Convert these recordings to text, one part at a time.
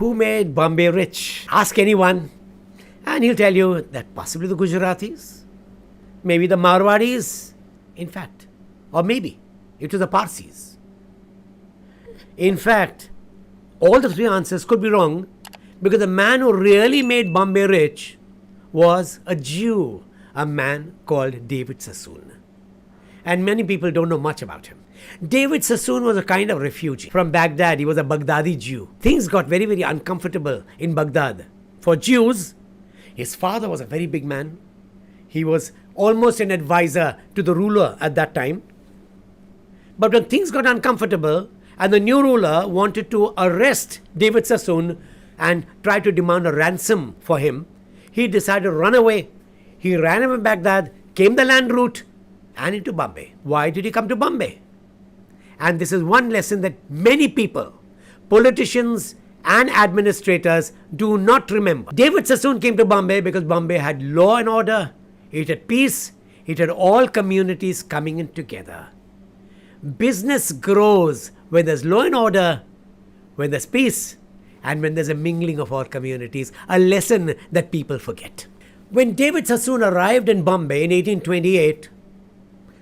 Who made Bombay rich? Ask anyone, and he'll tell you that possibly the Gujaratis, maybe the Marwadis, in fact, or maybe it was the Parsis. In fact, all the three answers could be wrong because the man who really made Bombay rich was a Jew, a man called David Sassoon. And many people don't know much about him. David Sassoon was a kind of refugee from Baghdad. He was a Baghdadi Jew. Things got very, very uncomfortable in Baghdad. For Jews, his father was a very big man. He was almost an advisor to the ruler at that time. But when things got uncomfortable and the new ruler wanted to arrest David Sassoon and try to demand a ransom for him, he decided to run away. He ran away from Baghdad, came the land route, and into Bombay. Why did he come to Bombay? And this is one lesson that many people, politicians and administrators, do not remember. David Sassoon came to Bombay because Bombay had law and order, it had peace, it had all communities coming in together. Business grows when there's law and order, when there's peace, and when there's a mingling of all communities, a lesson that people forget. When David Sassoon arrived in Bombay in 1828,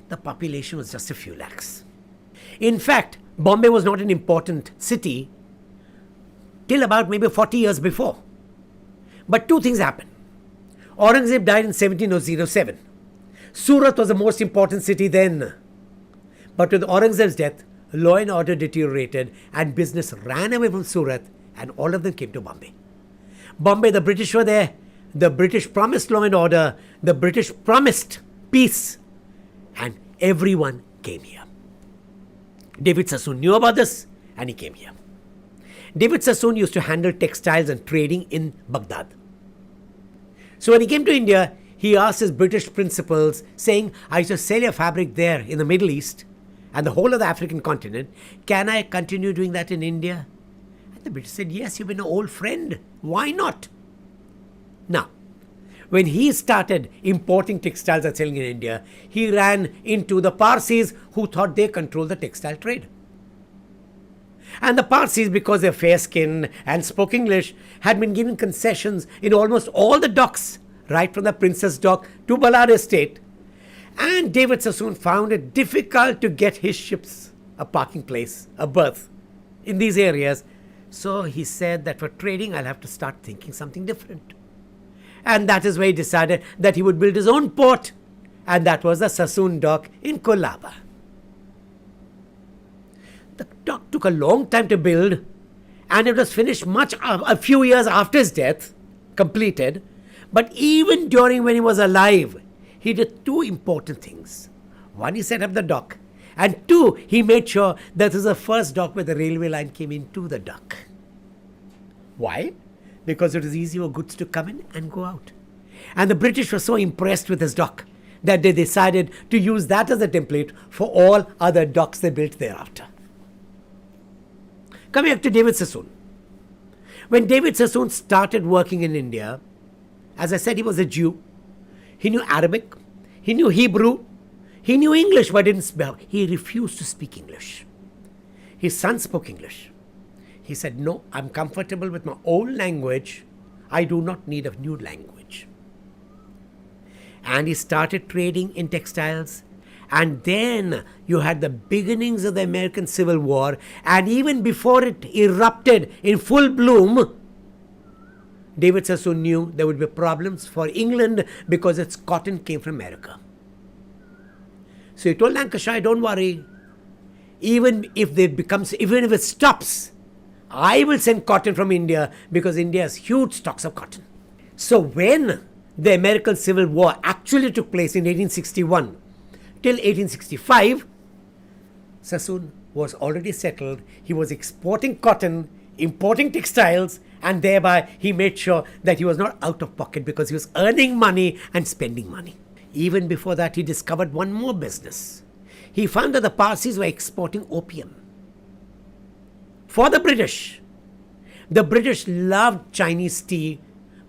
the population was just a few lakhs. In fact, Bombay was not an important city till about maybe 40 years before. But two things happened. Aurangzeb died in 1707. Surat was the most important city then. But with Aurangzeb's death, law and order deteriorated and business ran away from Surat and all of them came to Bombay. Bombay, the British were there. The British promised law and order. The British promised peace. And everyone came here. David Sassoon knew about this and he came here. David Sassoon used to handle textiles and trading in Baghdad. So when he came to India, he asked his British principals, saying, I used to sell your fabric there in the Middle East and the whole of the African continent. Can I continue doing that in India? And the British said, yes, you've been an old friend. Why not? Now, when he started importing textiles and selling in India, he ran into the Parsis who thought they controlled the textile trade. And the Parsis, because they're fair-skinned and spoke English, had been given concessions in almost all the docks, right from the Princess Dock to Balad Estate. And David Sassoon found it difficult to get his ships a parking place, a berth in these areas. So he said that for trading, I'll have to start thinking something different. And that is where he decided that he would build his own port. And that was the Sassoon Dock in Colaba. The dock took a long time to build. And it was finished a few years after his death, completed. But even during when he was alive, he did two important things. One, he set up the dock. And two, he made sure that this was the first dock where the railway line came into the dock. Why? Because it was easy for goods to come in and go out. And the British were so impressed with his dock that they decided to use that as a template for all other docks they built thereafter. Coming back to David Sassoon. When David Sassoon started working in India, as I said, he was a Jew. He knew Arabic. He knew Hebrew. He knew English, but he refused to speak English. His son spoke English. He said, no, I'm comfortable with my old language. I do not need a new language. And he started trading in textiles. And then you had the beginnings of the American Civil War. And even before it erupted in full bloom, David Sassoon knew there would be problems for England because its cotton came from America. So he told Lancashire, don't worry. Even if it stops, I will send cotton from India because India has huge stocks of cotton. So when the American Civil War actually took place in 1861 till 1865, Sassoon was already settled. He was exporting cotton, importing textiles, and thereby he made sure that he was not out of pocket because he was earning money and spending money. Even before that, he discovered one more business. He found that the Parsis were exporting opium. For the British loved Chinese tea,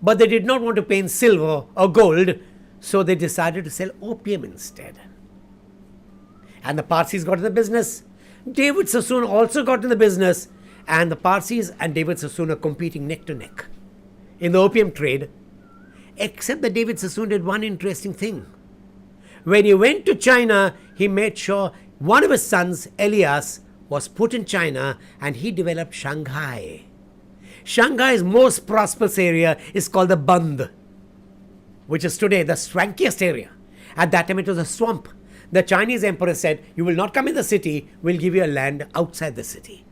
but they did not want to pay in silver or gold, so they decided to sell opium instead. And the Parsis got in the business. David Sassoon also got in the business, And the Parsis and David Sassoon are competing neck to neck in the opium trade, except that David Sassoon did one interesting thing. When he went to China, he made sure one of his sons, Elias, was put in China, and he developed Shanghai. Shanghai's most prosperous area is called the Bund, which is today the swankiest area. At that time, it was a swamp. The Chinese emperor said, "You will not come in the city, we'll give you a land outside the city,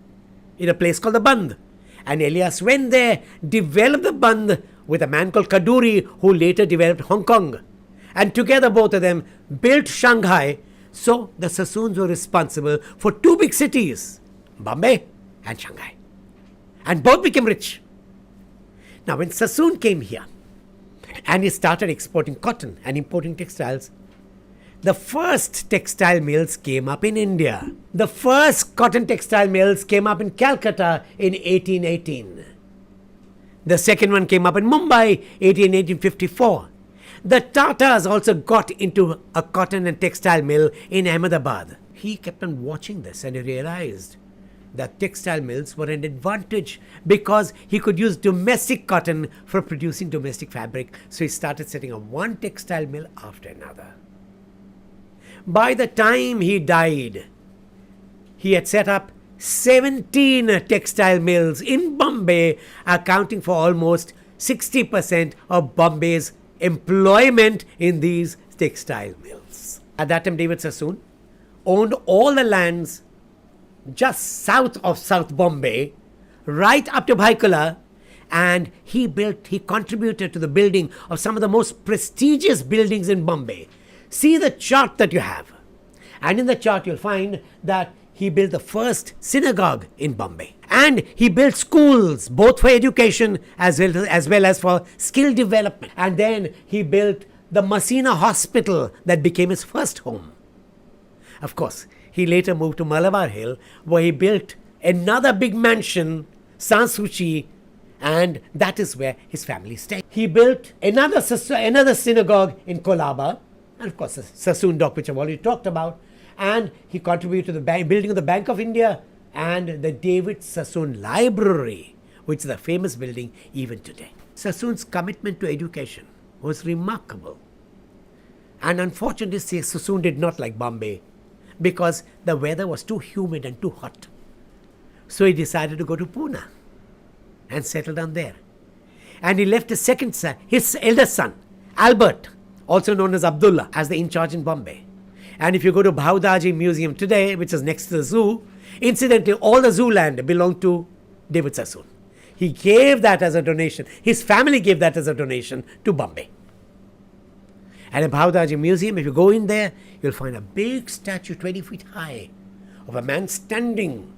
in a place called the Bund." And Elias went there, developed the Bund with a man called Kaduri, who later developed Hong Kong. And together, both of them built Shanghai. So the Sassoons were responsible for two big cities, Bombay and Shanghai. And both became rich. Now, when Sassoon came here and he started exporting cotton and importing textiles, the first textile mills came up in India. The first cotton textile mills came up in Calcutta in 1818. The second one came up in Mumbai, 1854. The Tatars also got into a cotton and textile mill in Ahmedabad. He kept on watching this and he realized that textile mills were an advantage because he could use domestic cotton for producing domestic fabric. So he started setting up one textile mill after another. By the time he died, he had set up 17 textile mills in Bombay, accounting for almost 60% of Bombay's employment in these textile mills. At that time, David Sassoon owned all the lands just south of South Bombay, right up to Bhaikula, and he contributed to the building of some of the most prestigious buildings in Bombay. See the chart that you have. And in the chart, you'll find that he built the first synagogue in Bombay. And he built schools, both for education as well as for skill development. And then he built the Masina Hospital that became his first home. Of course, he later moved to Malabar Hill, where he built another big mansion, Sanssouci, and that is where his family stayed. He built another synagogue in Colaba, and of course, the Sassoon Dock, which I've already talked about. And he contributed to the building of the Bank of India and the David Sassoon Library, which is a famous building even today. Sassoon's commitment to education was remarkable. And unfortunately, Sassoon did not like Bombay because the weather was too humid and too hot. So he decided to go to Pune and settle down there. And he left his eldest son, Albert, also known as Abdullah, as the in-charge in Bombay. And if you go to Bhaudaji Museum today, which is next to the zoo, incidentally, all the zoo land belonged to David Sassoon. He gave that as a donation. His family gave that as a donation to Bombay. And in Bhaudaji Museum, if you go in there, you'll find a big statue 20 feet high of a man standing.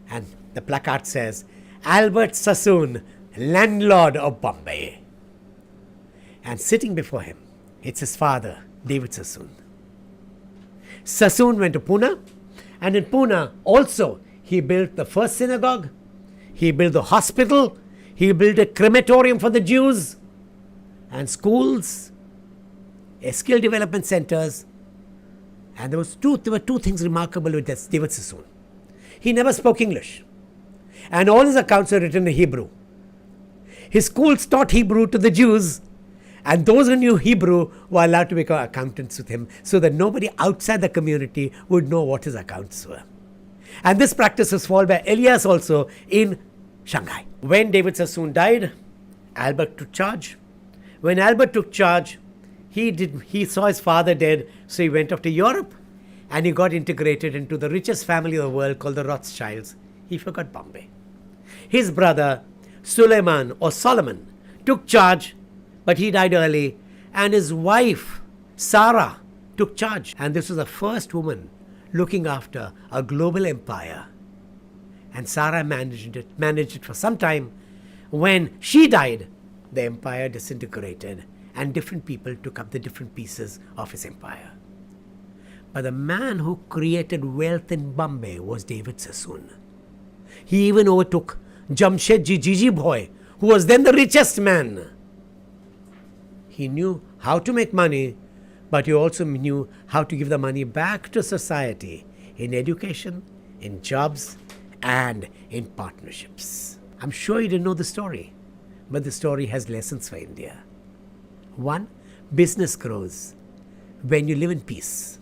And the placard says, Albert Sassoon, landlord of Bombay. And sitting before him, it's his father, David Sassoon. Sassoon went to Pune, and in Pune also he built the first synagogue, he built the hospital, he built a crematorium for the Jews, and schools, skill development centers. And there were two things remarkable with this David Sassoon. He never spoke English, and all his accounts were written in Hebrew. His schools taught Hebrew to the Jews, and those who knew Hebrew were allowed to become accountants with him so that nobody outside the community would know what his accounts were. And this practice was followed by Elias also in Shanghai. When David Sassoon died, Albert took charge. When Albert took charge, he saw his father dead, so he went off to Europe and he got integrated into the richest family of the world called the Rothschilds. He forgot Bombay. His brother, Suleiman or Solomon, took charge, but he died early, and his wife, Sarah, took charge. And this was the first woman looking after a global empire. And Sarah managed it for some time. When she died, the empire disintegrated, and different people took up the different pieces of his empire. But the man who created wealth in Bombay was David Sassoon. He even overtook Jamshedji Jiji Bhoi, who was then the richest man. He knew how to make money, but he also knew how to give the money back to society in education, in jobs, and in partnerships. I'm sure you didn't know the story, but the story has lessons for India. 1. Business grows when you live in peace.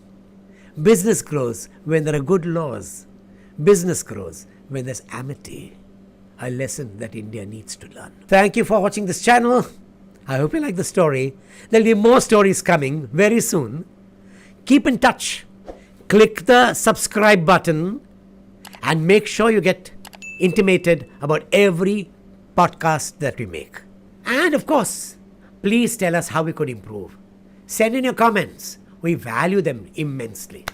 Business grows when there are good laws. Business grows when there's amity. A lesson that India needs to learn. Thank you for watching this channel. I hope you like the story. There'll be more stories coming very soon. Keep in touch. Click the subscribe button and make sure you get intimated about every podcast that we make. And of course, please tell us how we could improve. Send in your comments. We value them immensely.